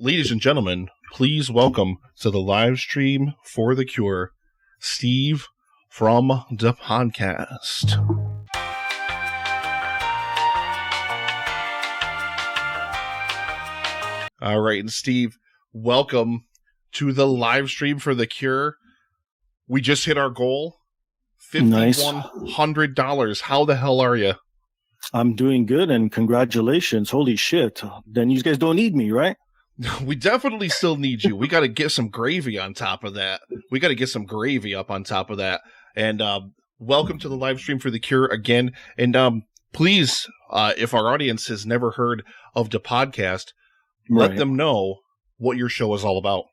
Ladies and gentlemen, please welcome to the live stream for the cure, Steve from the podcast. All right, and Steve, welcome to the live stream for the cure. We just hit our goal, $5,100. How the hell are you? I'm doing good, and congratulations. Holy shit. Then you guys don't need me, right? We definitely still need you. We got to get some gravy on top of that. We got to get some gravy up on top of that. And welcome to the live stream for the cure again. And please, if our audience has never heard of the podcast, let them know what your show is all about.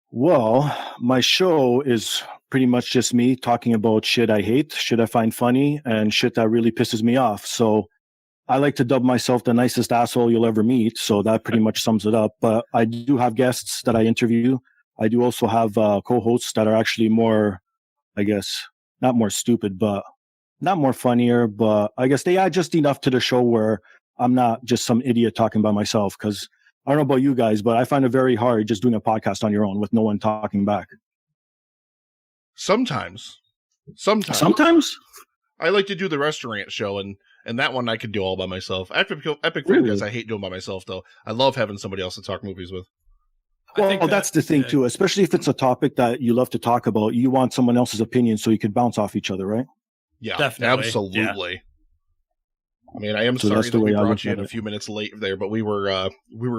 Well, my show is pretty much just me talking about shit I hate, shit I find funny, and shit that really pisses me off. So I like to dub myself the nicest asshole you'll ever meet. So that pretty much sums it up. But I do have guests that I interview. I do also have co-hosts that are actually more, I guess, not more stupid, but not more funnier. But I guess they add just enough to the show where I'm not just some idiot talking by myself. Because I don't know about you guys, but I find it very hard just doing a podcast on your own with no one talking back. Sometimes. I like to do the restaurant show, and that one I could do all by myself. Epic Film Guys, I hate doing by myself, though. I love having somebody else to talk movies with. Well, that's the thing, too. Especially if it's a topic that you love to talk about. You want someone else's opinion so you could bounce off each other, right? Yeah, definitely. Absolutely. Yeah. I mean, I am sorry that we brought you in a few minutes late there, but we were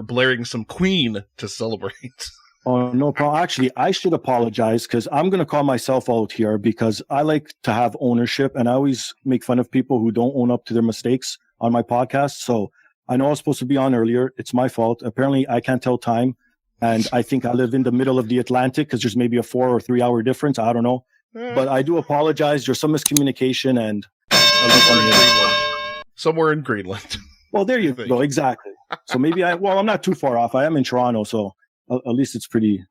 blaring some Queen to celebrate. Oh, no problem. Actually, I should apologize because I'm going to call myself out here because I like to have ownership, and I always make fun of people who don't own up to their mistakes on my podcast. So I know I was supposed to be on earlier. It's my fault. Apparently, I can't tell time, and I think I live in the middle of the Atlantic because there's maybe a 4 or 3 hour difference. I don't know. But I do apologize. There's some miscommunication, and somewhere in Greenland. Well, there you go. Exactly. So maybe I'm not too far off. I am in Toronto, so at least it's pretty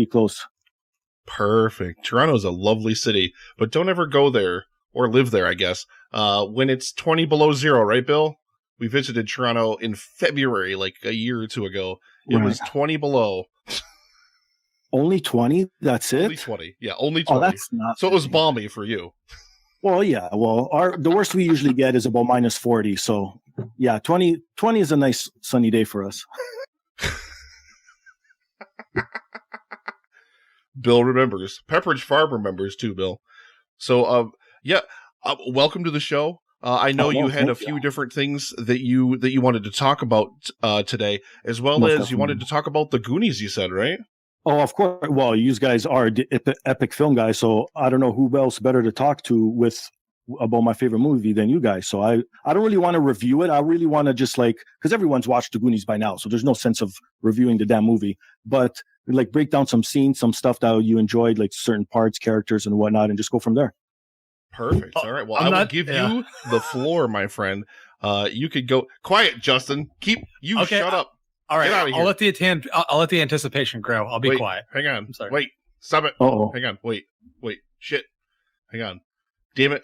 close. Perfect. Toronto's a lovely city, but don't ever go there or live there, I guess. When it's 20 below zero, right, Bill? We visited Toronto in February, like a year or two ago. It was 20 below. Only 20? That's it? Only 20. Yeah, only 20. Oh, that's not so it was balmy for you. Well, yeah. Well, the worst we usually get is about minus 40. So, yeah, 20 is a nice sunny day for us. Bill remembers. Pepperidge Farm remembers too, Bill. So, welcome to the show. I know you had a few different things that you wanted to talk about today, as well as you wanted to talk about the Goonies, you said, right? Oh, of course. Well, you guys are the epic film guys, so I don't know who else better to talk to about my favorite movie than you guys. So I don't really want to review it. I really want to just because everyone's watched the Goonies by now, so there's no sense of reviewing the damn movie. But break down some scenes, some stuff that you enjoyed, like certain parts, characters, and whatnot, and just go from there. Perfect. All right. Well, I will give you the floor, my friend. You could go quiet, Justin. Shut up. All right, I'll let the anticipation grow. I'll be quiet. Hang on. I'm sorry. Wait, stop it. Uh-oh. Hang on. Wait. Shit. Hang on. Damn it.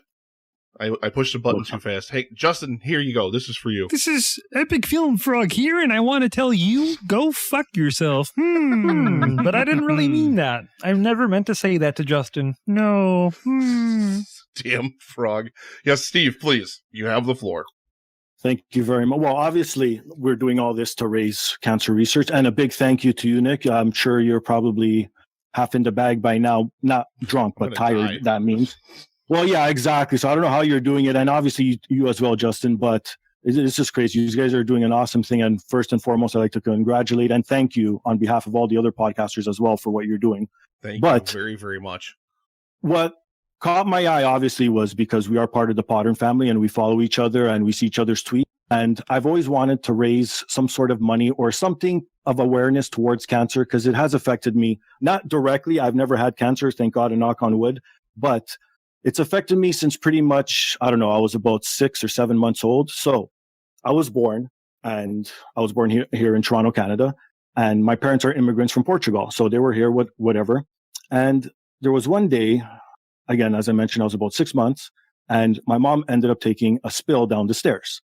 I pushed the button too fast. Hey, Justin, here you go. This is for you. This is Epic Film Frog here, and I want to tell you, go fuck yourself. But I didn't really mean that. I've never meant to say that to Justin. No. Damn frog. Yes, Steve, please. You have the floor. Thank you very much. Well, obviously, we're doing all this to raise cancer research, and a big thank you to you, Nick. I'm sure you're probably half in the bag by now, not drunk, but tired, that means. Well, yeah, exactly. So I don't know how you're doing it, and obviously you as well, Justin, but it's just crazy. You guys are doing an awesome thing, and first and foremost, I'd like to congratulate and thank you on behalf of all the other podcasters as well for what you're doing. Thank you very, very much. What caught my eye, obviously, was because we are part of the Potter family and we follow each other and we see each other's tweets. And I've always wanted to raise some sort of money or something of awareness towards cancer because it has affected me. Not directly. I've never had cancer, thank God, and knock on wood. But it's affected me since pretty much, I don't know, I was about 6 or 7 months old. So I was born here in Toronto, Canada. And my parents are immigrants from Portugal. So they were here, whatever. And there was one day, again, as I mentioned, I was about 6 months, and my mom ended up taking a spill down the stairs.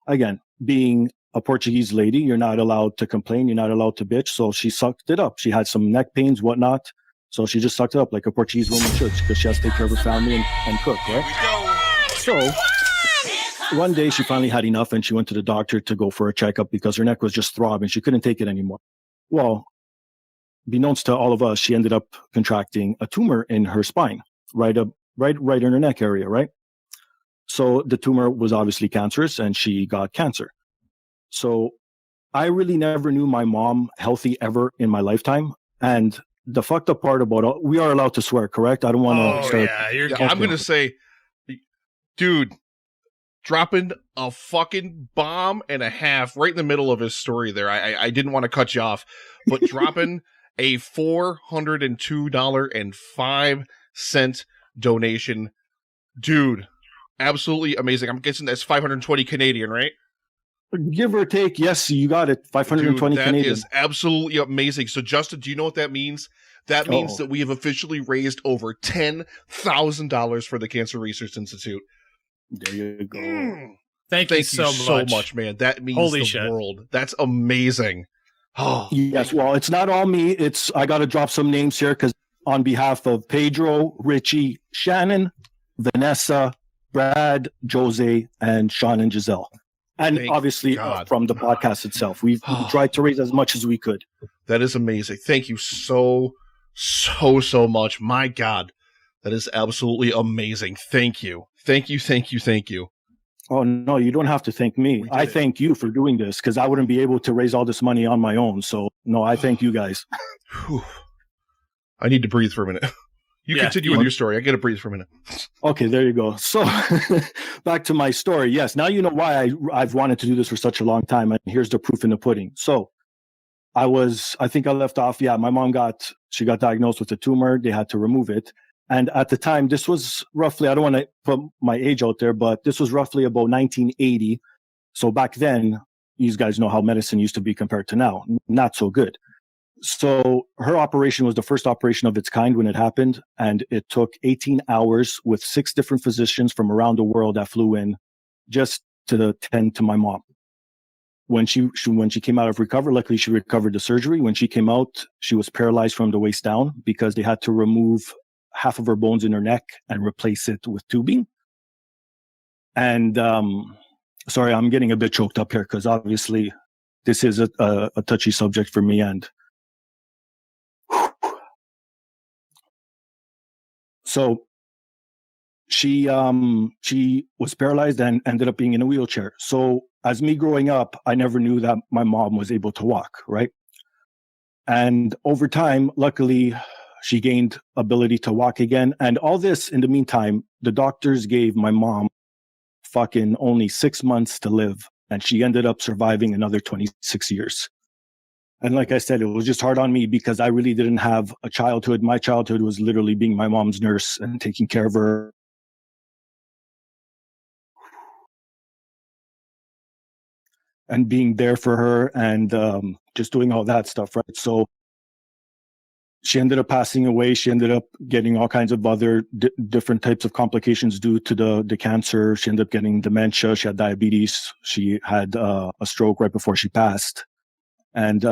Again, being a Portuguese lady. You're not allowed to complain. You're not allowed to bitch. So she sucked it up. She had some neck pains, whatnot. So she just sucked it up like a Portuguese woman should, because she has to take care of her family and cook, right? So one day she finally had enough and she went to the doctor to go for a checkup because her neck was just throbbing. She couldn't take it anymore. Well, beknownst to all of us, she ended up contracting a tumor in her spine, right in her neck area, right? So the tumor was obviously cancerous and she got cancer. So I really never knew my mom healthy ever in my lifetime. And the fucked up part about we are allowed to swear, correct? I don't want to start. Yeah, I'm going to say, dude, dropping a fucking bomb and a half right in the middle of his story there. I didn't want to cut you off, but dropping a $402.05 donation, dude, absolutely amazing. I'm guessing that's 520 Canadian, right? Give or take, yes, you got it. 520 Dude, Canadian. That is absolutely amazing. So, Justin, do you know what that means? That means that we have officially raised over $10,000 for the Cancer Research Institute. There you go. Thank you so much, man. That means the world. That's amazing. Oh, yes, well, it's not all me. I got to drop some names here because on behalf of Pedro, Richie, Shannon, Vanessa, Brad, Jose, and Sean and Giselle. And obviously from the podcast itself, we've tried to raise as much as we could. That is amazing. Thank you so much. My God, that is absolutely amazing. Thank you. Oh, no, you don't have to thank me. I thank you for doing this because I wouldn't be able to raise all this money on my own. So, no, I thank you guys. I need to breathe for a minute. You continue with your story. I got to breathe for a minute. Okay, there you go. So back to my story. Yes, now you know why I've wanted to do this for such a long time. And here's the proof in the pudding. So I think I left off. Yeah, my mom got diagnosed with a tumor. They had to remove it. And at the time, this was roughly, I don't want to put my age out there, but this was roughly about 1980. So back then, you guys know how medicine used to be compared to now. Not so good. So her operation was the first operation of its kind when it happened. And it took 18 hours with 6 different physicians from around the world that flew in just to tend to my mom. When she came out of recovery, luckily she recovered the surgery. When she came out, she was paralyzed from the waist down because they had to remove half of her bones in her neck and replace it with tubing. And sorry, I'm getting a bit choked up here because obviously this is a touchy subject for me. And so she was paralyzed and ended up being in a wheelchair. So as me growing up, I never knew that my mom was able to walk, right? And over time, luckily, she gained ability to walk again. And all this, in the meantime, the doctors gave my mom fucking only 6 months to live. And she ended up surviving another 26 years. And like I said, it was just hard on me because I really didn't have a childhood. My childhood was literally being my mom's nurse and taking care of her. And being there for her and just doing all that stuff, right? So she ended up passing away. She ended up getting all kinds of other different types of complications due to the cancer. She ended up getting dementia. She had diabetes. She had a stroke right before she passed. And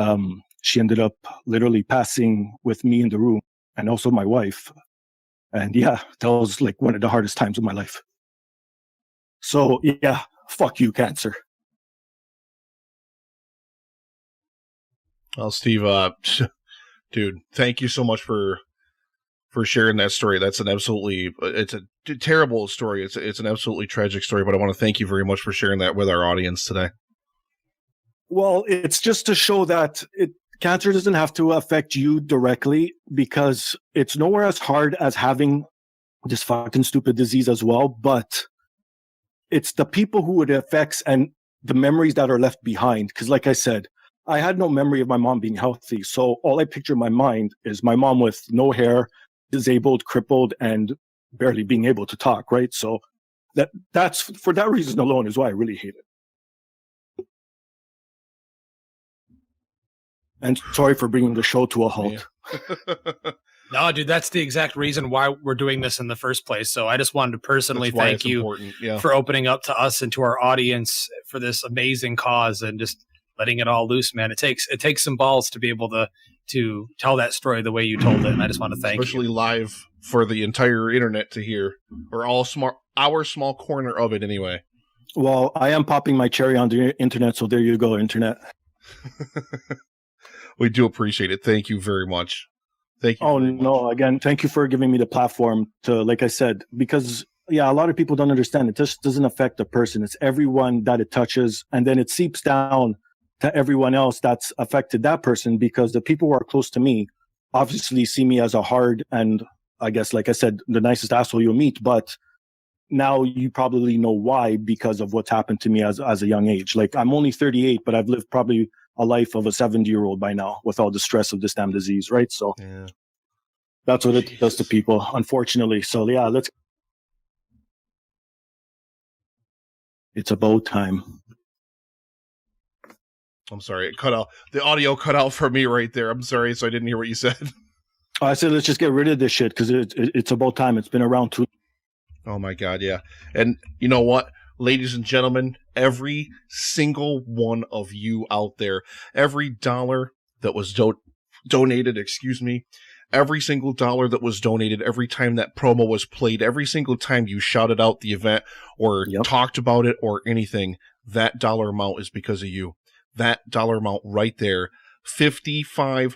she ended up literally passing with me in the room and also my wife. And yeah, that was like one of the hardest times of my life. So yeah, fuck you, cancer. Well, Steve, dude, thank you so much for sharing that story. It's a terrible story. It's an absolutely tragic story, but I want to thank you very much for sharing that with our audience today. Well, it's just to show that cancer doesn't have to affect you directly because it's nowhere as hard as having this fucking stupid disease as well, but it's the people who it affects and the memories that are left behind. Because like I said, I had no memory of my mom being healthy. So all I picture in my mind is my mom with no hair, disabled, crippled, and barely being able to talk, right? So that's for that reason alone is why I really hate it. And sorry for bringing the show to a halt. Yeah. No, dude, that's the exact reason why we're doing this in the first place. So I just wanted to personally thank you for opening up to us and to our audience for this amazing cause and just letting it all loose, man. It takes some balls to be able to tell that story the way you told it, and I just want to thank you. Especially live for the entire internet to hear, or our small corner of it anyway. Well, I am popping my cherry on the internet, so there you go, internet. We do appreciate it. Thank you very much. Thank you. Oh, no, again, thank you for giving me the platform to, like I said, because, yeah, a lot of people don't understand. It just doesn't affect the person. It's everyone that it touches, and then it seeps down to everyone else that's affected that person, because the people who are close to me obviously see me as a hard and, I guess, like I said, the nicest asshole you'll meet. But now you probably know why, because of what's happened to me as a young age. Like, I'm only 38, but I've lived probably a life of a 70-year-old by now with all the stress of this damn disease, right? So that's what it does to people, unfortunately. So yeah, it's about time. I'm sorry, it cut out. The audio cut out for me right there. I'm sorry, so I didn't hear what you said. I said, let's just get rid of this shit because it's about time. It's been around too. Oh my God, yeah. And you know what? Ladies and gentlemen, every single one of you out there, every dollar that was donated, every single dollar that was donated, every time that promo was played, every single time you shouted out the event or talked about it or anything, that dollar amount is because of you. That dollar amount right there, $5,500.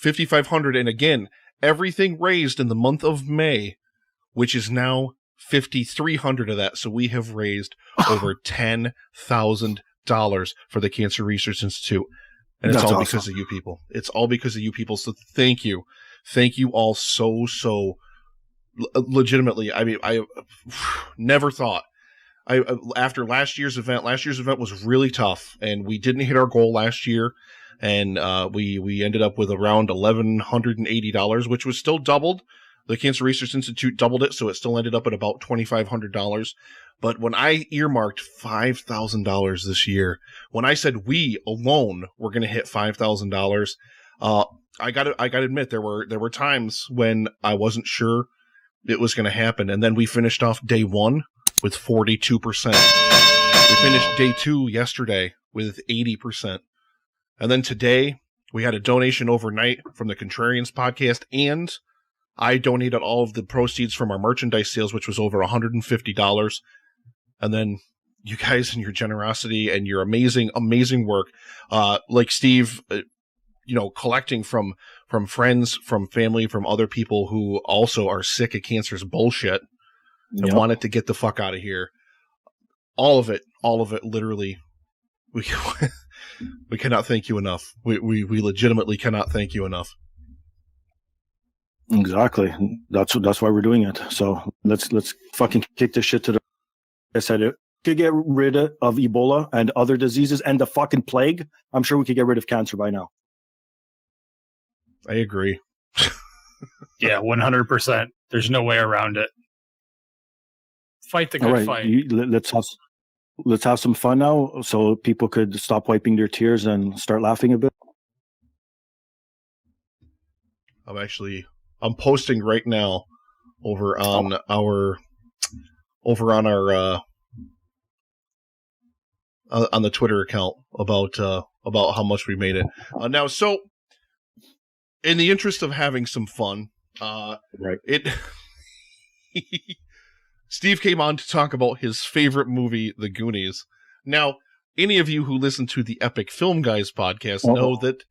$5,500, and again, everything raised in the month of May, which is now $5,300 of that. So we have raised over $10,000 for the Cancer Research Institute. And it's all because of you people. It's all because of you people. So thank you. Thank you all so legitimately. I mean, I never thought. After last year's event was really tough, and we didn't hit our goal last year. And we ended up with around $1,180, which was still doubled. The Cancer Research Institute doubled it, so it still ended up at about $2,500. But when I earmarked $5,000 this year, when I said we alone were going to hit $5,000, I got to admit there were times when I wasn't sure it was going to happen, and then we finished off day one with 42%. We finished day two yesterday with 80%, and then today we had a donation overnight from the Contrarians podcast, and I donated all of the proceeds from our merchandise sales, which was over $150. And then you guys and your generosity and your amazing, amazing work, like Steve, collecting from friends, from family, from other people who also are sick of cancer's bullshit and wanted to get the fuck out of here. All of it, literally. We cannot thank you enough. We legitimately cannot thank you enough. Exactly. That's why we're doing it. So let's fucking kick this shit to the. I said it could get rid of Ebola and other diseases and the fucking plague. I'm sure we could get rid of cancer by now. I agree. Yeah, 100%. There's no way around it. Fight the good fight. Let's have some fun now, so people could stop wiping their tears and start laughing a bit. I'm posting right now over on our on the Twitter account about how much we made it. Now, so in the interest of having some fun, Steve came on to talk about his favorite movie, The Goonies. Now, any of you who listen to the Epic Film Guys podcast know that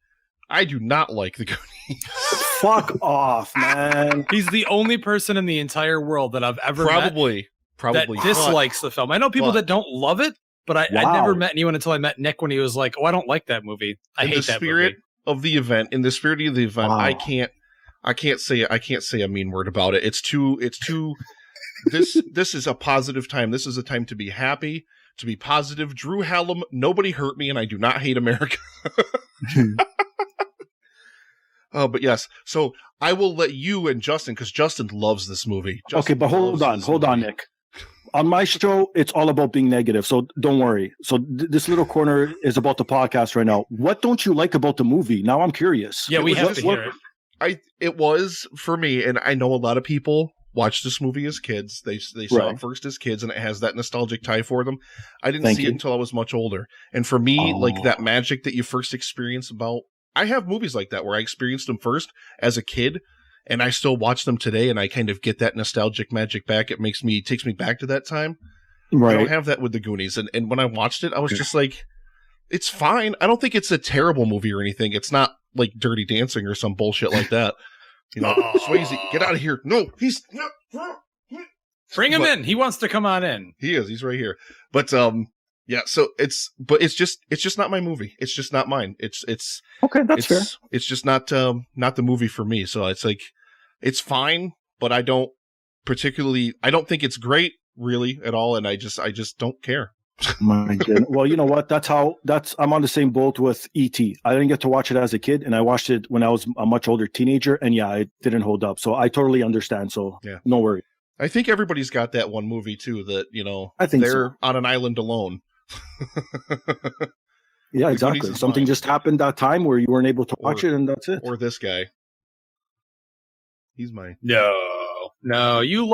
I do not like The Goonies. Fuck off, man. He's the only person in the entire world that I've ever met that dislikes the film. I know people that don't love it, but I never met anyone until I met Nick when he was like, "Oh, I don't like that movie. I hate that movie." In the spirit of the event, I can't say a mean word about it. It's too this is a positive time. This is a time to be happy, to be positive. Drew Hallam, nobody hurt me, and I do not hate America. But yes, so I will let you and Justin, because Justin loves this movie. Okay, but hold on, Nick. On my show, it's all about being negative, so don't worry. So this little corner is about the podcast right now. What don't you like about the movie? Now I'm curious. Yeah, we have to hear it. It was for me, and I know a lot of people watched this movie as kids. They saw it first as kids, and it has that nostalgic tie for them. I didn't see it until I was much older. And for me, like that magic that you first experience about, I have movies like that where I experienced them first as a kid, and I still watch them today, and I kind of get that nostalgic magic back. It takes me back to that time. Right. I don't have that with the Goonies. And when I watched it, I was just like, it's fine. I don't think it's a terrible movie or anything. It's not like Dirty Dancing or some bullshit like that. You know, Swayze, get out of here. No, bring him in. He wants to come on in. He is. He's right here. But yeah. So it's just not my movie. It's just not mine. It's okay. That's fair. It's just not the movie for me. So it's like, it's fine, but I don't think it's great really at all. And I just don't care. My goodness. Well, you know what? I'm on the same boat with E.T. I didn't get to watch it as a kid, and I watched it when I was a much older teenager, and yeah, it didn't hold up. So I totally understand. So yeah, no worry. I think everybody's got that one movie too that, you know, I think they're on an island alone. Yeah, exactly. Something just happened that time where you weren't able to watch it, and that's it. Or this guy. He's mine. No, you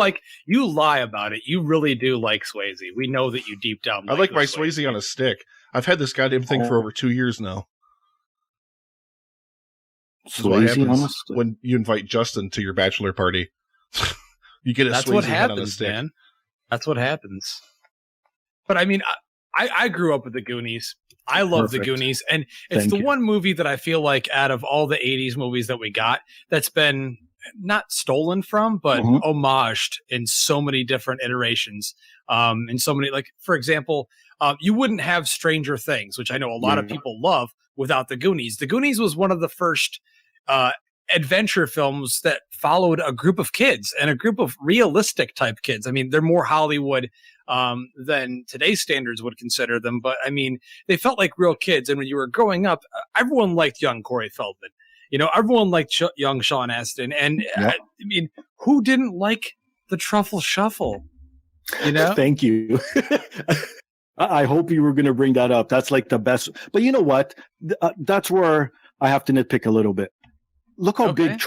lie about it. You really do like Swayze. We know that you deep down I like my Swayze on a stick. I've had this goddamn thing for over 2 years now. Swayze on a stick. When you invite Justin to your bachelor party, you get a Swayze head on a stick. Man. That's what happens. But I mean, I grew up with the Goonies. I love the Goonies, and it's the one movie that I feel like out of all the 80s movies that we got that's been not stolen from, but homaged in so many different iterations. In so many, like, for example, you wouldn't have Stranger Things, which I know a lot of people love, without the Goonies. The Goonies was one of the first adventure films that followed a group of kids, and a group of realistic type kids. I mean, they're more Hollywood than today's standards would consider them, but I mean, they felt like real kids. And when you were growing up, everyone liked young Corey Feldman. You know, everyone liked young Sean Astin. And I mean, who didn't like the Truffle Shuffle? You know? Thank you. I hope you were going to bring that up. That's like the best. But you know what? That's where I have to nitpick a little bit. Look how big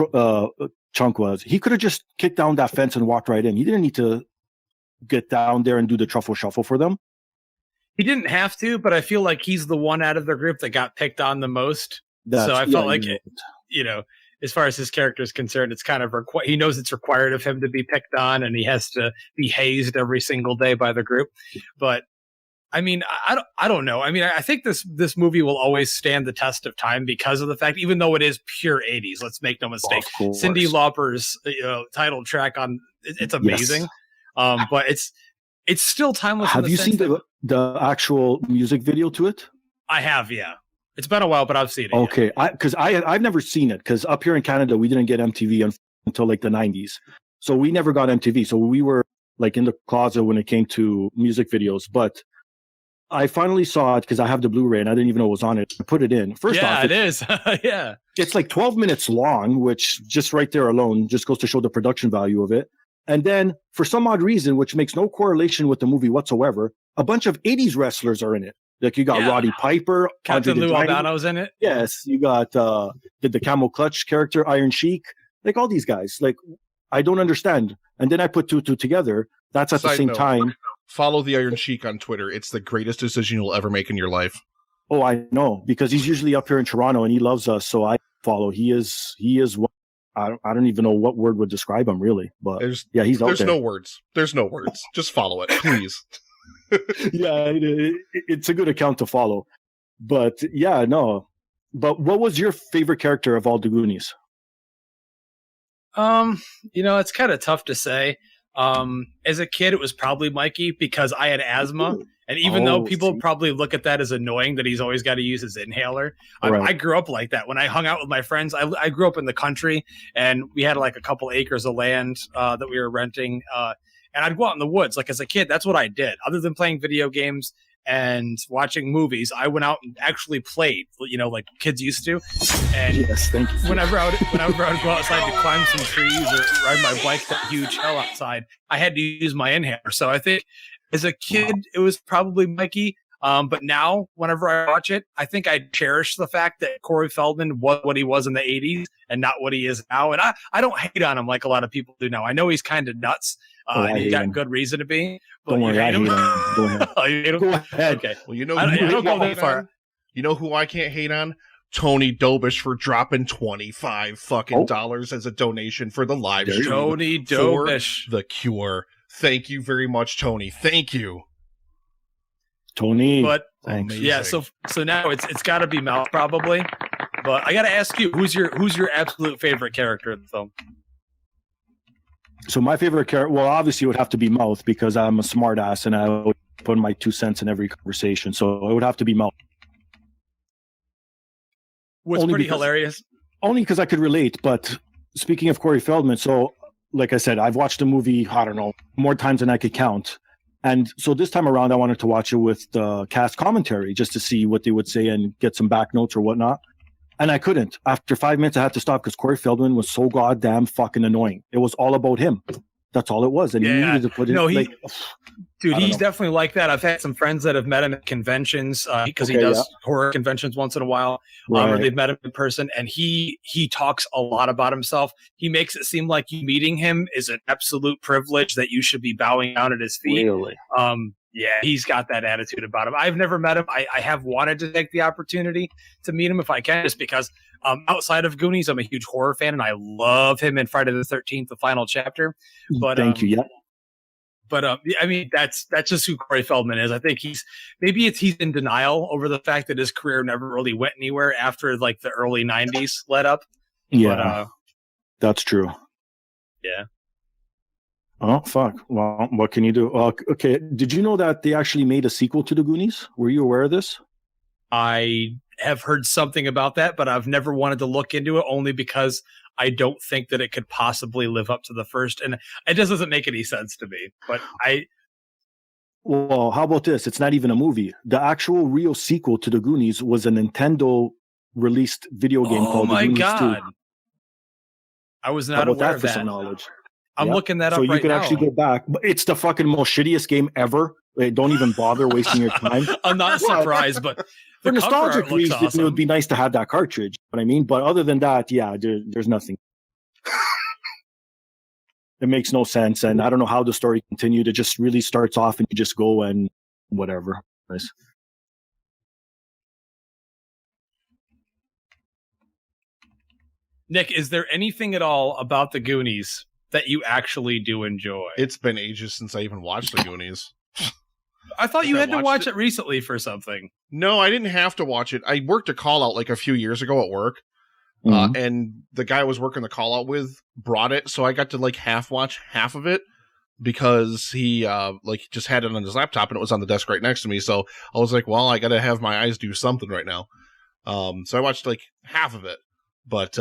Chunk was. He could have just kicked down that fence and walked right in. He didn't need to get down there and do the Truffle Shuffle for them. He didn't have to, but I feel like he's the one out of the group that got picked on the most. So I felt like, you know, as far as his character is concerned, it's kind of he knows it's required of him to be picked on, and he has to be hazed every single day by the group. But I mean, I don't know. I mean, I think this movie will always stand the test of time because of the fact, even though it is pure 80s, let's make no mistake. Cyndi Lauper's title track on it's amazing. Yes. But it's still timeless. Have you seen the actual music video to it? I have, yeah. It's been a while, but I've seen it. Okay, because I've never seen it, because up here in Canada we didn't get MTV until like the 90s, so we never got MTV. So we were like in the closet when it came to music videos. But I finally saw it because I have the Blu-ray and I didn't even know it was on it. I put it in. First off, it is. Yeah, it's like 12 minutes long, which just right there alone just goes to show the production value of it. And then for some odd reason, which makes no correlation with the movie whatsoever, a bunch of 80s wrestlers are in it. Like you got Roddy Piper, Captain Lou Albano's in it. Yes, you got the Camel Clutch character, Iron Sheik, like all these guys. Like, I don't understand. And then I put two together. That's at the same time. Follow the Iron Sheik on Twitter. It's the greatest decision you'll ever make in your life. Oh, I know, because he's usually up here in Toronto and he loves us. So I follow. He is. I don't even know what word would describe him really. But he's out there. There's no words. There's no words. Just follow it, please. Yeah, it's a good account to follow. But yeah, no. But what was your favorite character of all the Goonies? It's kind of tough to say. As a kid, it was probably Mikey because I had asthma. And even though people probably look at that as annoying that he's always got to use his inhaler, I grew up like that. When I hung out with my friends, I grew up in the country and we had like a couple acres of land that we were renting. And I'd go out in the woods. Like as a kid, that's what I did. Other than playing video games and watching movies, I went out and actually played, like kids used to. And yes, thank you. Whenever I would go outside to climb some trees or ride my bike that huge hill outside, I had to use my inhaler. So I think as a kid, it was probably Mikey. But now, whenever I watch it, I think I cherish the fact that Corey Feldman was what he was in the 80s and not what he is now. And I don't hate on him like a lot of people do now. I know he's kind of nuts. And he's got good reason to be. But don't worry, I hate him. Go ahead. Oh, you hate him? Go ahead. Okay. Well, you know, I don't go that far. You know who I can't hate on? Tony Dobish for dropping $25 fucking dollars as a donation for the live stream. Tony Dobish. For the Cure. Thank you very much, Tony. Thank you. Tony. But amazing. Yeah, so now it's got to be Mouth probably. But I got to ask you, who's your absolute favorite character in the film? So my favorite character, well, obviously it would have to be Mouth because I'm a smart ass and I would put my 2 cents in every conversation. So it would have to be Mouth. What's pretty hilarious. Only because I could relate. But speaking of Corey Feldman, so like I said, I've watched the movie, I don't know, more times than I could count. And so this time around, I wanted to watch it with the cast commentary just to see what they would say and get some back notes or whatnot. And I couldn't. After 5 minutes, I had to stop because Corey Feldman was so goddamn fucking annoying. It was all about him. That's all it was. And he needed to put in he's definitely like that. I've had some friends that have met him at conventions because he does horror conventions once in a while. Right. Or they've met him in person, and he talks a lot about himself. He makes it seem like you meeting him is an absolute privilege that you should be bowing down at his feet. Really? Yeah, he's got that attitude about him. I've never met him. I have wanted to take the opportunity to meet him if I can, just because outside of Goonies, I'm a huge horror fan, and I love him in Friday the 13th, the final chapter. But thank you. Yeah. But I mean, that's just who Corey Feldman is. I think he's in denial over the fact that his career never really went anywhere after like the early 90s let up. Yeah, but, that's true. Yeah. Oh, fuck. Well, what can you do? Okay. Did you know that they actually made a sequel to the Goonies? Were you aware of this? I have heard something about that, but I've never wanted to look into it only because I don't think that it could possibly live up to the first. And it just doesn't make any sense to me. But Well, how about this? It's not even a movie. The actual real sequel to the Goonies was a Nintendo released video game called The Goonies 2. Oh my God. I was not aware of that. For some knowledge. I'm looking that up right now. So you can actually go back. But it's the fucking most shittiest game ever. Don't even bother wasting your time. I'm not surprised, but for nostalgic reasons, awesome. It would be nice to have that cartridge. You know what I mean? But other than that, yeah, there's nothing. It makes no sense. And I don't know how the story continued. It just really starts off and you just go and whatever. Nice. Nick, is there anything at all about the Goonies that you actually do enjoy? It's been ages since I even watched the Goonies. I thought you had to watch it recently for something. No, I didn't have to watch it. I worked a call out like a few years ago at work. And the guy I was working the call out with brought it. So I got to like watch half of it because he just had it on his laptop and it was on the desk right next to me. So I was like, well, I got to have my eyes do something right now. So I watched like half of it, but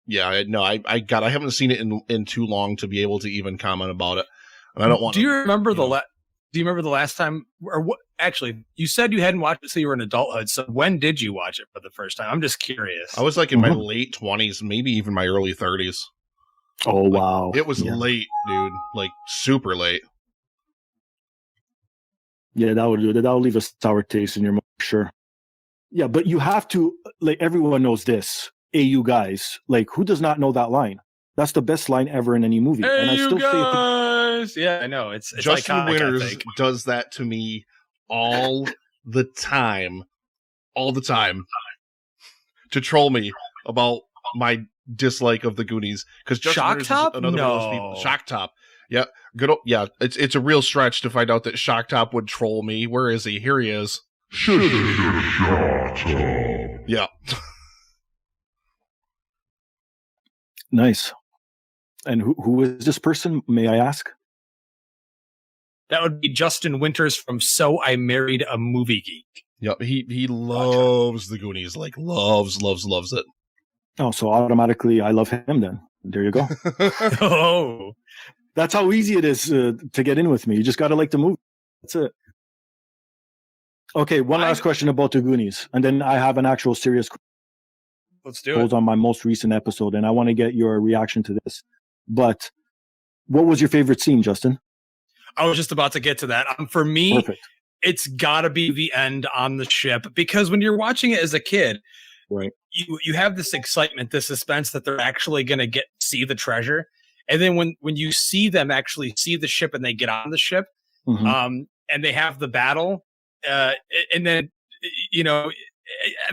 yeah, I haven't seen it in too long to be able to even comment about it. And I don't want. Do you remember do you remember the last time, or what? Actually, you said you hadn't watched it, so you were in adulthood. So when did you watch it for the first time? I'm just curious. I was like in my late 20s, maybe even my early 30s. Oh, wow. It was late, dude. Like super late. Yeah, that would do that. That would leave a sour taste in your mouth, sure. Yeah, but you have to, like, everyone knows this. Hey, you guys, like, who does not know that line? That's the best line ever in any movie. Hey, and I still guys! Yeah, I know. It's Justin iconic, Winters does that to me all the time. All the time. To troll me about my dislike of the Goonies. Because Justin Winters is another one of those people. Shock Top. Yeah. Good. Yeah. It's a real stretch to find out that Shock Top would troll me. Where is he? Here he is. Yeah. Nice. And who is this person, may I ask? That would be Justin Winters from So I Married a Movie Geek. Yep, he loves the Goonies, like loves it. Oh, so automatically I love him then. There you go. Oh. That's how easy it is to get in with me. You just got to like the movie. That's it. Okay, one last question about the Goonies, and then I have an actual serious question. Let's do it. On my most recent episode, and I want to get your reaction to this. But what was your favorite scene, Justin? I was just about to get to that. For me, Perfect. It's got to be the end on the ship, because when you're watching it as a kid, right, you have this excitement, this suspense that they're actually going to see the treasure. And then when you see them actually see the ship and they get on the ship, and they have the battle, and then, you know,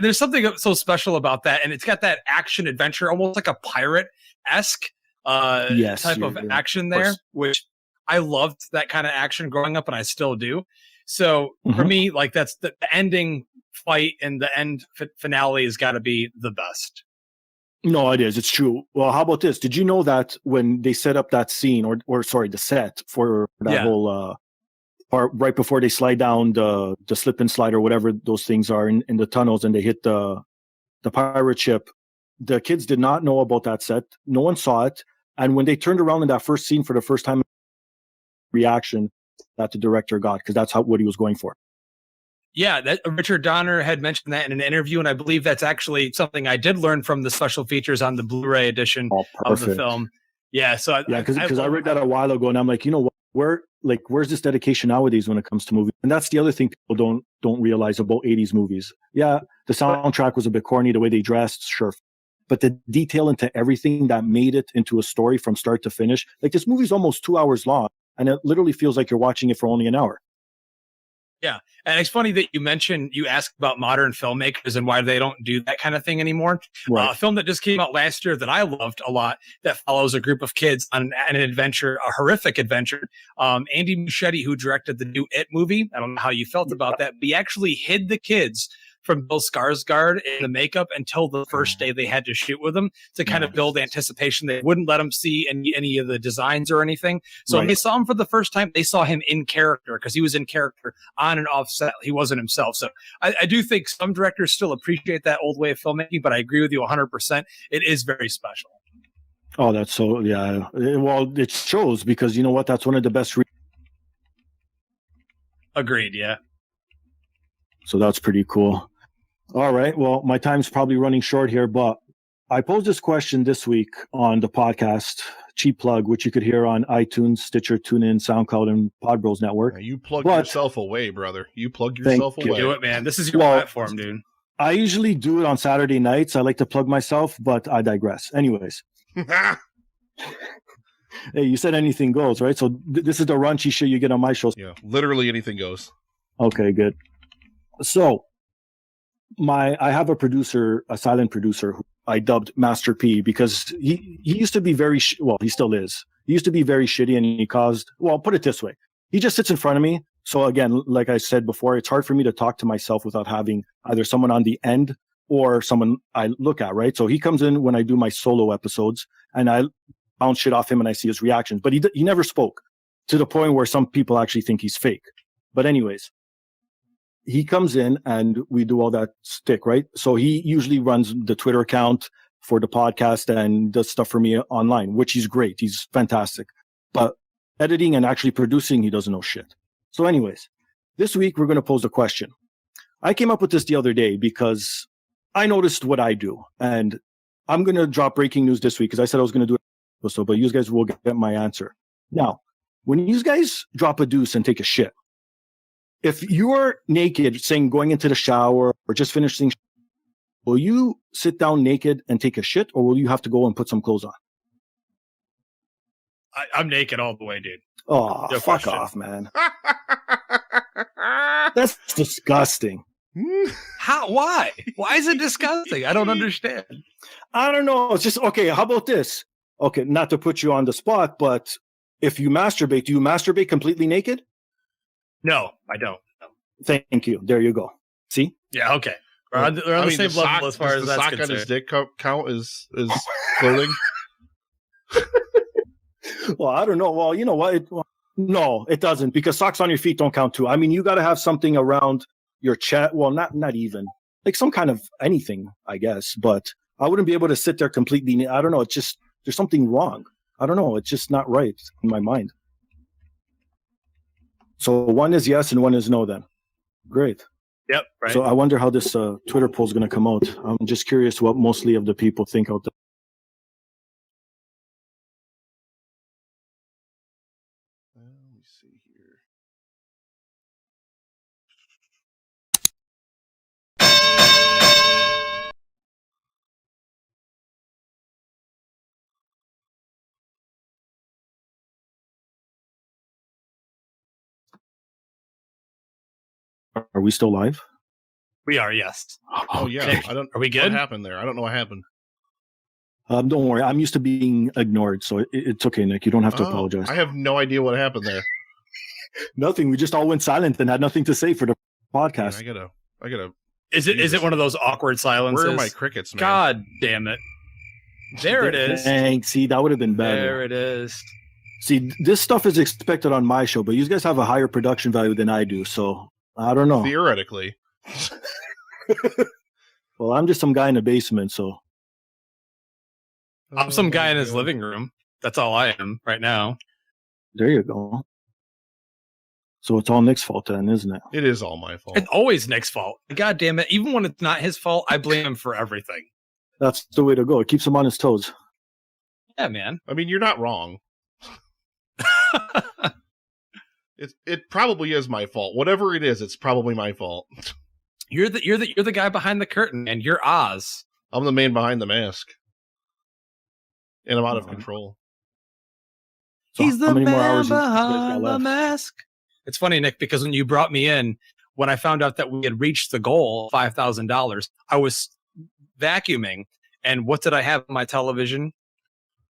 there's something so special about that. And it's got that action adventure, almost like a pirate-esque type of action there, which I loved that kind of action growing up, and I still do. So for me, like, that's the ending fight and the end finale has got to be the best. No, it is. It's true. Well, how about this? Did you know that when they set up that scene, or sorry, the set for that whole part right before they slide down the slip and slide or whatever those things are in the tunnels, and they hit the pirate ship, the kids did not know about that set. No one saw it. And when they turned around in that first scene for the first time, reaction that the director got, because that's what he was going for. Yeah, that Richard Donner had mentioned that in an interview, and I believe that's actually something I did learn from the special features on the Blu-ray edition of the film. Yeah, so because I read that a while ago, and I'm like, you know, where's this dedication nowadays when it comes to movies? And that's the other thing people don't realize about 80s movies. Yeah, the soundtrack was a bit corny, the way they dressed, sure, but the detail into everything that made it into a story from start to finish. Like, this movie's almost 2 hours long, and it literally feels like you're watching it for only an hour. Yeah. And it's funny that you asked about modern filmmakers and why they don't do that kind of thing anymore. Right. A film that just came out last year that I loved a lot, that follows a group of kids on an adventure, a horrific adventure. Andy Muschietti, who directed the new It movie. I don't know how you felt about that, but he actually hid the kids from Bill Skarsgård in the makeup until the first day they had to shoot with him, to kind of build anticipation. They wouldn't let him see any of the designs or anything. So when they saw him for the first time, they saw him in character, because he was in character on and off set. He wasn't himself. So I do think some directors still appreciate that old way of filmmaking, but I agree with you 100%. It is very special. Oh, that's so, yeah. Well, it shows, because you know what? That's one of the best. Agreed, yeah. So that's pretty cool. All right. Well, my time's probably running short here, but I posed this question this week on the podcast, Cheap Plug, which you could hear on iTunes, Stitcher, TuneIn, SoundCloud, and Podbros Network. Yeah, you plug yourself away, brother. You plug yourself away. Do it, man. This is your platform, dude. I usually do it on Saturday nights. I like to plug myself, but I digress. Anyways. Hey, you said anything goes, right? So this is the raunchy shit you get on my show. Yeah, literally anything goes. Okay, good. So I have a producer, a silent producer, who I dubbed Master P, because he used to be very, he still is. He used to be very shitty, and he caused, put it this way. He just sits in front of me. So again, like I said before, it's hard for me to talk to myself without having either someone on the end or someone I look at, right? So he comes in when I do my solo episodes, and I bounce shit off him and I see his reactions, but he never spoke, to the point where some people actually think he's fake. But anyways, he comes in and we do all that stick, right? So he usually runs the Twitter account for the podcast and does stuff for me online, which he's great. He's fantastic. But editing and actually producing, he doesn't know shit. So anyways, this week we're going to pose a question. I came up with this the other day because I noticed what I do. And I'm going to drop breaking news this week, because I said I was going to do it, but you guys will get my answer. Now, when you guys drop a deuce and take a shit, if you're naked, saying going into the shower or just finishing, will you sit down naked and take a shit, or will you have to go and put some clothes on? I'm naked all the way, dude. Oh, no fuck off, man. That's disgusting. How? Why? Why is it disgusting? I don't understand. I don't know. It's just, okay, how about this? Okay, not to put you on the spot, but if you masturbate, do you masturbate completely naked? No, I don't. No. Thank you. There you go. See? Yeah, okay. We're on the same level as far as that's concerned. The sock on his dick count is clothing? Well, I don't know. Well, you know what? No, it doesn't, because socks on your feet don't count too. I mean, you got to have something around your chest. Well, not even. Like some kind of anything, I guess. But I wouldn't be able to sit there completely. I don't know. It's just, there's something wrong. I don't know. It's just not right in my mind. So one is yes and one is no then. Great. Yep. Right. So I wonder how this Twitter poll is going to come out. I'm just curious what mostly of the people think out there. Let me see Are we still live? We are, yes. Oh yeah. Nick, are we good? What happened there? I don't know what happened. Don't worry. I'm used to being ignored, so it's okay, Nick. You don't have to apologize. I have no idea what happened there. Nothing. We just all went silent and had nothing to say for the podcast. Man, I gotta. Is it one of those awkward silences? Where are my crickets, man? God damn it! There it is. Thanks. See, that would have been better. There it is. See, this stuff is expected on my show, but you guys have a higher production value than I do, so I don't know. Theoretically. Well, I'm just some guy in the basement, so. I'm some guy in his living room. That's all I am right now. There you go. So it's all Nick's fault then, isn't it? It is all my fault. It's always Nick's fault. God damn it. Even when it's not his fault, I blame him for everything. That's the way to go. It keeps him on his toes. Yeah, man. I mean, you're not wrong. It probably is my fault. Whatever it is, it's probably my fault. You're the guy behind the curtain, and you're Oz. I'm the man behind the mask. And I'm out of control. So he's the man behind the mask. It's funny, Nick, because when you brought me in, when I found out that we had reached the goal, $5,000, I was vacuuming. And what did I have on my television?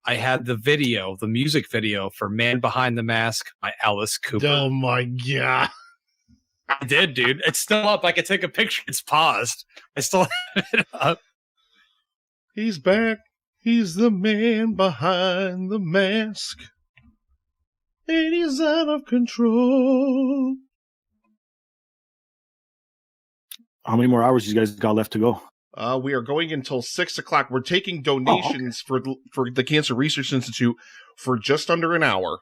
I had the music video for Man Behind the Mask by Alice Cooper. Oh my God. I did, dude. It's still up. I could take a picture. It's paused. I still have it up. He's back. He's the man behind the mask. And he's out of control. How many more hours you guys got left to go? We are going until 6 o'clock. We're taking donations for the Cancer Research Institute for just under an hour.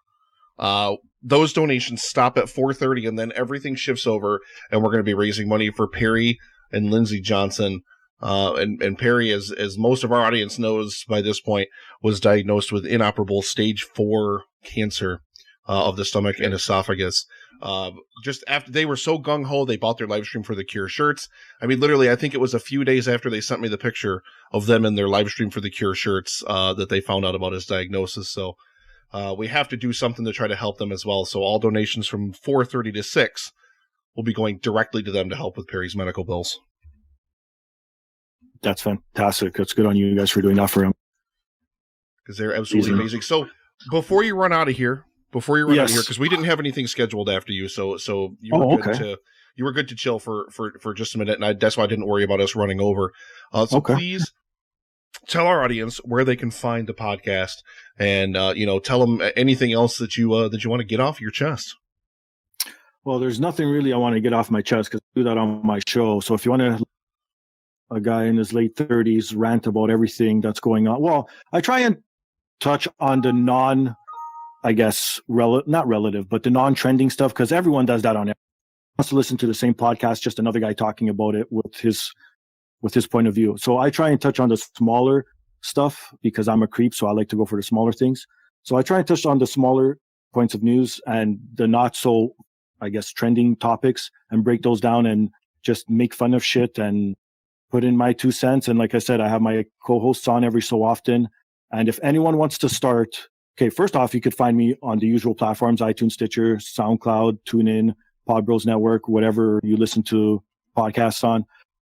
Those donations stop at 4:30, and then everything shifts over, and we're going to be raising money for Perry and Lindsay Johnson. And Perry, as most of our audience knows by this point, was diagnosed with inoperable stage 4 cancer of the stomach and esophagus. Just after they were so gung-ho, they bought their Livestream for the Cure shirts. I mean, literally, I think it was a few days after they sent me the picture of them in their Livestream for the Cure shirts that they found out about his diagnosis. So we have to do something to try to help them as well. So all donations from 4:30 to 6 will be going directly to them to help with Perry's medical bills. That's fantastic. That's good on you guys for doing that for him. Because they're absolutely amazing. So before you run out of here, because we didn't have anything scheduled after you, so you were good to chill for just a minute, and that's why I didn't worry about us running over. Please tell our audience where they can find the podcast, and tell them anything else that you want to get off your chest. Well, there's nothing really I want to get off my chest because I do that on my show. So if you want to, a guy in his late 30s rant about everything that's going on. Well, I try and touch on the not relative, but the non-trending stuff, because everyone does that on it. Wants to listen to the same podcast, just another guy talking about it with his point of view. So I try and touch on the smaller stuff because I'm a creep, so I like to go for the smaller things. So I try and touch on the smaller points of news and the not so, trending topics and break those down and just make fun of shit and put in my 2 cents. And like I said, I have my co-hosts on every so often. And if anyone wants to start, okay, first off, you could find me on the usual platforms, iTunes, Stitcher, SoundCloud, TuneIn, Podbros Network, whatever you listen to podcasts on.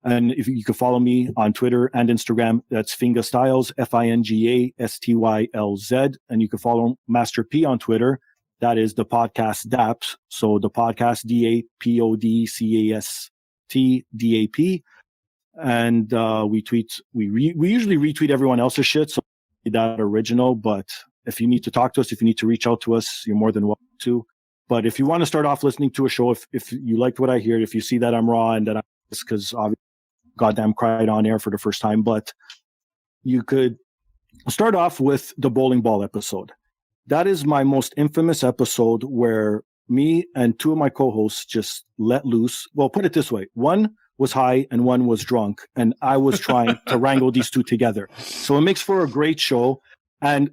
And if you could follow me on Twitter and Instagram, that's Finga Stylez, FINGASTYLZ. And you can follow Master P on Twitter. That is the podcast DAPS. So the podcast DAPODCAST And we usually retweet everyone else's shit. So that original, but if you need to talk to us, if you need to reach out to us, you're more than welcome to. But if you want to start off listening to a show, if you liked what I hear, if you see that I'm raw and that I'm because I goddamn cried on air for the first time, but you could start off with the bowling ball episode. That is my most infamous episode where me and 2 of my co-hosts just let loose. Well, put it this way. One was high and one was drunk, and I was trying to wrangle these 2 together. So it makes for a great show. And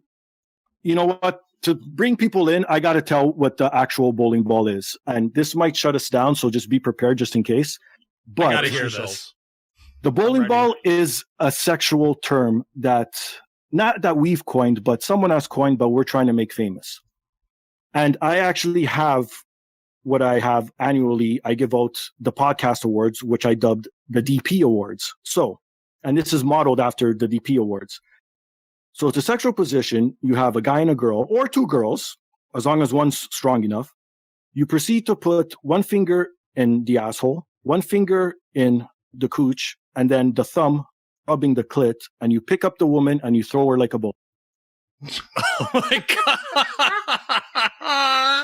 you know what? To bring people in, I got to tell what the actual bowling ball is. And this might shut us down, so just be prepared just in case. But I got to hear this. The bowling ball is a sexual term that, not that we've coined, but someone else coined, but we're trying to make famous. And I actually have what I have annually, I give out the podcast awards, which I dubbed the DP awards. So, and this is modeled after the DP awards. So it's a sexual position. You have a guy and a girl, or two girls, as long as one's strong enough. You proceed to put one finger in the asshole, one finger in the cooch, and then the thumb rubbing the clit, and you pick up the woman and you throw her like a ball. Oh my God.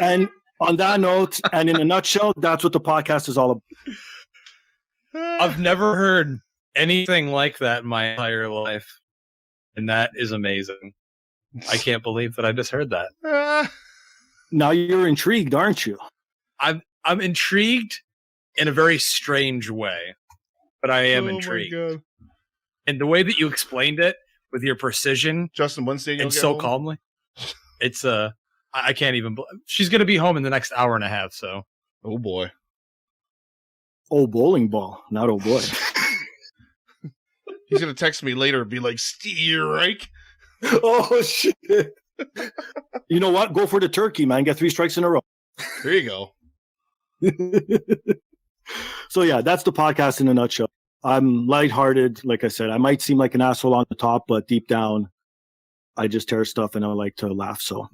And on that note, and in a nutshell, that's what the podcast is all about. I've never heard anything like that in my entire life. And that is amazing. I can't believe that I just heard that. Now you're intrigued, aren't you? I'm intrigued in a very strange way, but I am intrigued. My God. And the way that you explained it with your precision, Justin, Wednesday, and so calmly, it's I can't even. She's going to be home in the next hour and a half. So, oh boy, oh bowling ball, not oh boy. He's going to text me later and be like, Strike. Oh, shit. You know what? Go for the turkey, man. Get 3 strikes in a row. There you go. So, yeah, that's the podcast in a nutshell. I'm lighthearted. Like I said, I might seem like an asshole on the top, but deep down, I just tear stuff and I like to laugh. So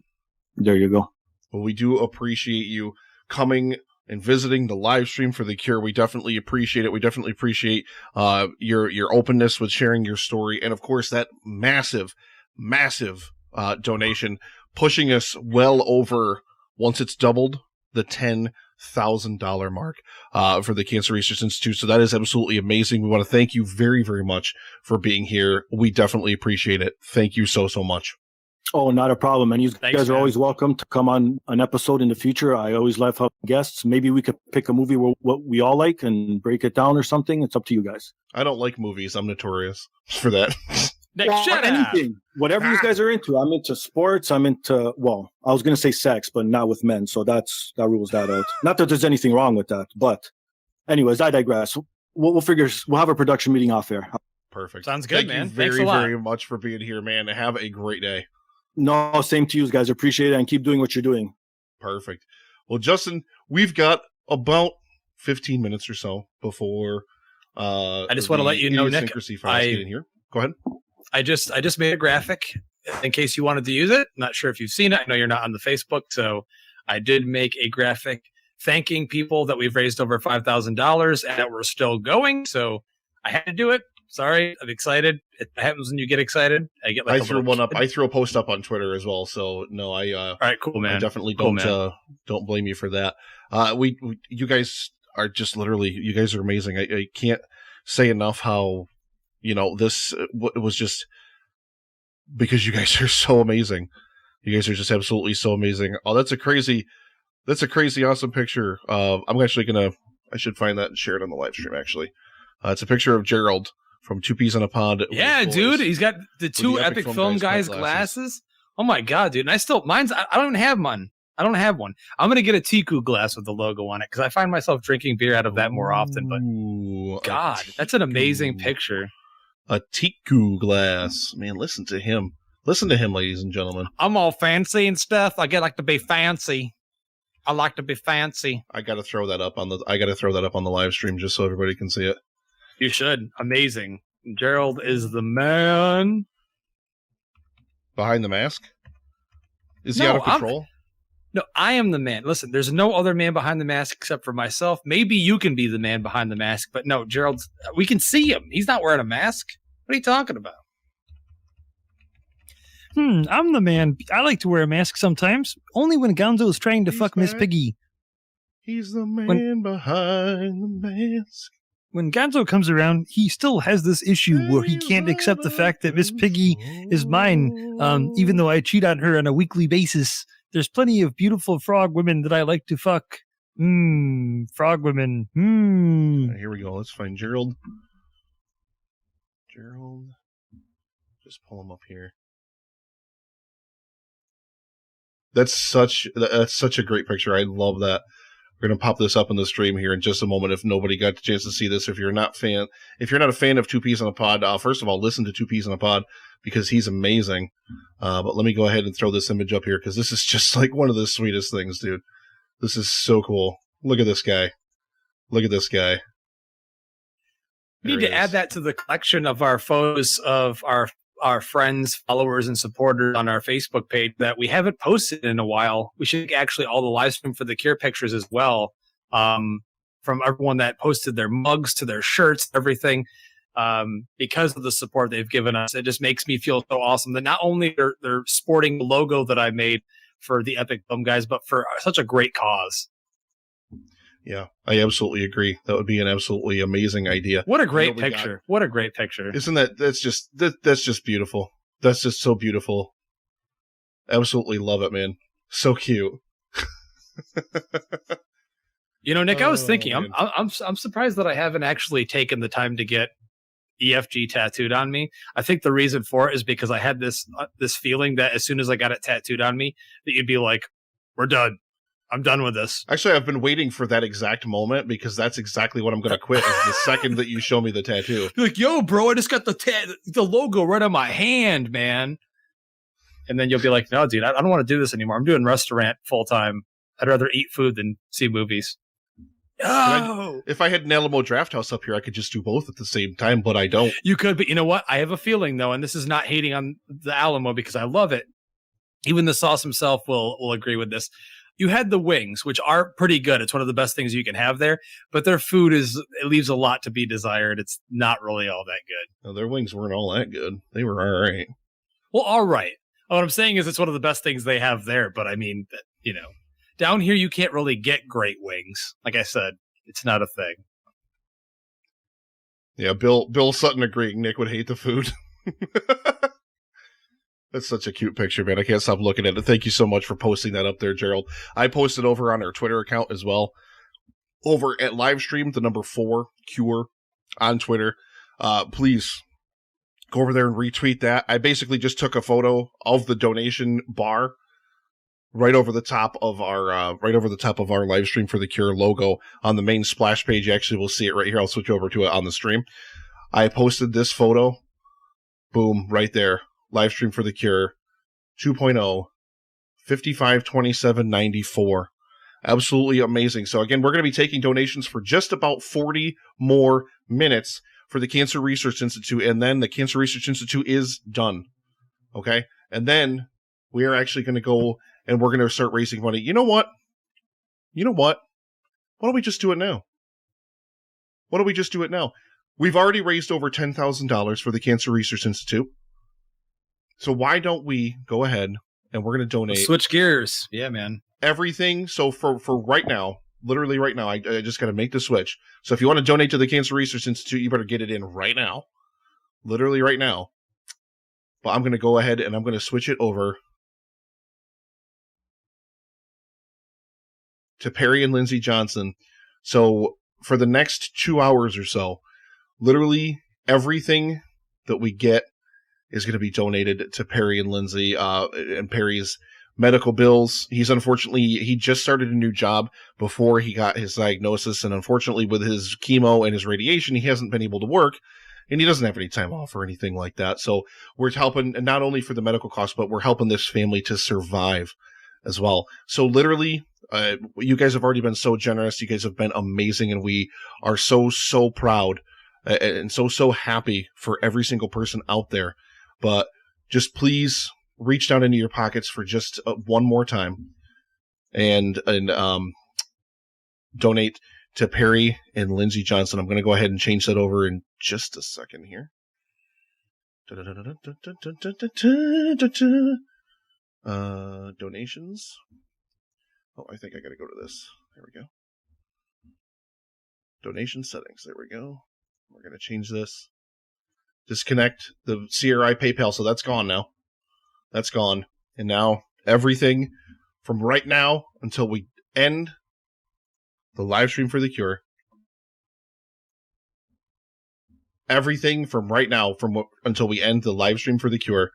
there you go. Well, we do appreciate you coming and visiting the live stream for The Cure. We definitely appreciate it. We definitely appreciate your openness with sharing your story. And of course, that massive donation pushing us well over, once it's doubled, the $10,000 mark for the Cancer Research Institute. So that is absolutely amazing. We want to thank you very, very much for being here. We definitely appreciate it. Thank you so much. Oh, not a problem. And you guys are always welcome to come on an episode in the future. I always love having guests. Maybe we could pick a movie what we all like and break it down or something. It's up to you guys. I don't like movies. I'm notorious for that. Anything. Whatever you guys are into. I'm into sports. I'm into, well, I was going to say sex, but not with men. So that rules that out. Not that there's anything wrong with that. But anyways, I digress. We'll figure, we'll have a production meeting off air. Perfect. Sounds good, man. Thanks very, very much for being here, man. Have a great day. No, same to you guys. Appreciate it and keep doing what you're doing. Perfect. Well, Justin, we've got about 15 minutes or so before I just want to let you know, Nick, get in here. Go ahead. I just made a graphic in case you wanted to use it. Not sure if you've seen it. I know you're not on the Facebook, so I did make a graphic thanking people that we've raised over $5,000 and that we're still going. So I had to do it. Sorry, I'm excited. It happens when you get excited. I get like I threw one up. I threw a post up on Twitter as well. So no, all right, cool, man. I definitely don't blame you for that. You guys are just literally, you guys are amazing. I can't say enough how, this was just because you guys are so amazing. You guys are just absolutely so amazing. Oh, that's a crazy awesome picture. I'm actually I should find that and share it on the live stream. Actually, it's a picture of Gerald from Two Peas in a Pod. Yeah, dude, he's got the two Epic Film Guys glasses. Oh my God, dude! And I don't even have one. I don't have one. I'm gonna get a Tiku glass with the logo on it because I find myself drinking beer out of that more often. But God, that's an amazing picture. A Tiku glass, man. Listen to him, ladies and gentlemen. I'm all fancy and stuff. I like to be fancy. I like to be fancy. I gotta throw that up on the live stream just so everybody can see it. You should. Amazing. Gerald is the man. Behind the mask? Is he out of control? No, I am the man. Listen, there's no other man behind the mask except for myself. Maybe you can be the man behind the mask, but no, we can see him. He's not wearing a mask. What are you talking about? I'm the man. I like to wear a mask sometimes. Only when Gonzo's trying to fuck Miss Piggy. He's the man behind the mask. When Gonzo comes around, he still has this issue where he can't accept the fact that Miss Piggy is mine, even though I cheat on her on a weekly basis. There's plenty of beautiful frog women that I like to fuck. Frog women. Here we go. Let's find Gerald. Just pull him up here. That's such a great picture. I love that. We're going to pop this up in the stream here in just a moment if nobody got the chance to see this. If you're not a fan of Two Peas in a Pod, first of all, listen to Two Peas in a Pod because he's amazing. But let me go ahead and throw this image up here because this is just like one of the sweetest things, dude. This is so cool. Look at this guy. Look at this guy. We need to add that to the collection of our photos of our friends, followers, and supporters on our Facebook page that we haven't posted in a while. We should actually all the live stream for the Cure pictures as well. From everyone that posted their mugs to their shirts, everything, because of the support they've given us. It just makes me feel so awesome that not only they're sporting the logo that I made for the Epic Film Guys, but for such a great cause. Yeah, I absolutely agree. That would be an absolutely amazing idea. What a great picture. What a great picture. Isn't that's just beautiful. That's just so beautiful. Absolutely love it, man. So cute. You know, Nick, I was thinking, I'm surprised that I haven't actually taken the time to get EFG tattooed on me. I think the reason for it is because I had this feeling that as soon as I got it tattooed on me, that you'd be like, we're done. I'm done with this. Actually, I've been waiting for that exact moment because that's exactly what I'm going to quit is the second that you show me the tattoo. You're like, yo, bro, I just got the logo right on my hand, man. And then you'll be like, no, dude, I don't want to do this anymore. I'm doing restaurant full time. I'd rather eat food than see movies. No! If I had an Alamo Drafthouse up here, I could just do both at the same time, but I don't. You could, but you know what? I have a feeling, though, and this is not hating on the Alamo because I love it. Even the sauce himself will agree with this. You had the wings, which are pretty good. It's one of the best things you can have there, but their food it leaves a lot to be desired. It's not really all that good. No, their wings weren't all that good. They were all right. Well, all right. What I'm saying is it's one of the best things they have there, but I mean, you know, down here you can't really get great wings. Like I said, it's not a thing. Yeah, Bill Sutton agreeing Nick would hate the food. That's such a cute picture, man. I can't stop looking at it. Thank you so much for posting that up there, Gerald. I posted over on our Twitter account as well. Over at Livestream, the number 4, Cure, on Twitter. Please go over there and retweet that. I basically just took a photo of the donation bar right over the top of our Livestream for the Cure logo on the main splash page. You actually will see it right here. I'll switch over to it on the stream. I posted this photo. Boom, right there. Livestream for the Cure 2.0 552794. Absolutely amazing. So again, we're going to be taking donations for just about 40 more minutes for the Cancer Research Institute, and then the Cancer Research Institute is done. Okay? And then we are actually going to go and we're going to start raising money. You know what? Why don't we just do it now? We've already raised over $10,000 for the Cancer Research Institute. So why don't we go ahead and we're going to donate. Switch gears. Yeah, man. Everything. So for right now, literally right now, I just got to make the switch. So if you want to donate to the Cancer Research Institute, you better get it in right now. Literally right now. But I'm going to go ahead and I'm going to switch it over to Perry and Lindsay Johnson. So for the next 2 hours or so, literally everything that we get is going to be donated to Perry and Lindsay, and Perry's medical bills. He just started a new job before he got his diagnosis, and unfortunately with his chemo and his radiation, he hasn't been able to work, and he doesn't have any time off or anything like that. So we're helping not only for the medical costs, but we're helping this family to survive as well. So literally, you guys have already been so generous. You guys have been amazing, and we are so proud and so happy for every single person out there. But just please reach down into your pockets for just one more time and donate to Perry and Lindsay Johnson. I'm going to go ahead and change that over in just a second here. Donations. Oh, I think I got to go to this. There we go. Donation settings. There we go. We're going to change this. Disconnect the CRI PayPal, so that's gone now. That's gone. And now everything from right now until we end the live stream for the Cure, everything from right now until we end the live stream for the Cure,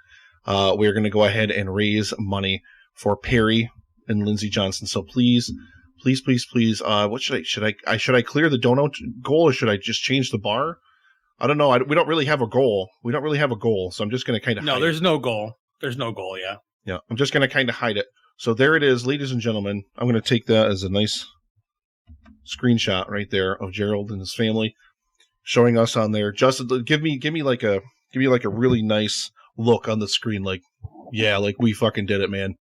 we're going to go ahead and raise money for Perry and Lindsay Johnson. So please, what should I clear the donut goal, or should I just change the bar? I don't know. We don't really have a goal. So I'm just going to kind of hide there's no goal. There's no goal, yeah. Yeah, I'm just going to kind of hide it So there it is, ladies and gentlemen. I'm going to take that as a nice screenshot right there of Gerald and his family showing us on there. Justin, give me like a really nice look on the screen, like, yeah, like we fucking did it, man.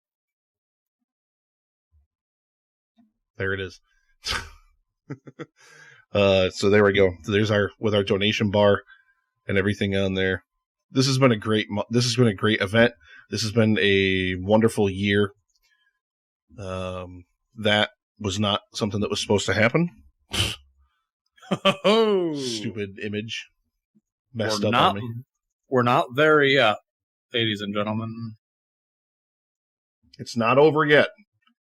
There it is. So there we go. There's our donation bar and everything on there. This has been a great event. This has been a wonderful year. That was not something that was supposed to happen. Stupid image. Messed up on me. We're not there yet, ladies and gentlemen. It's not over yet.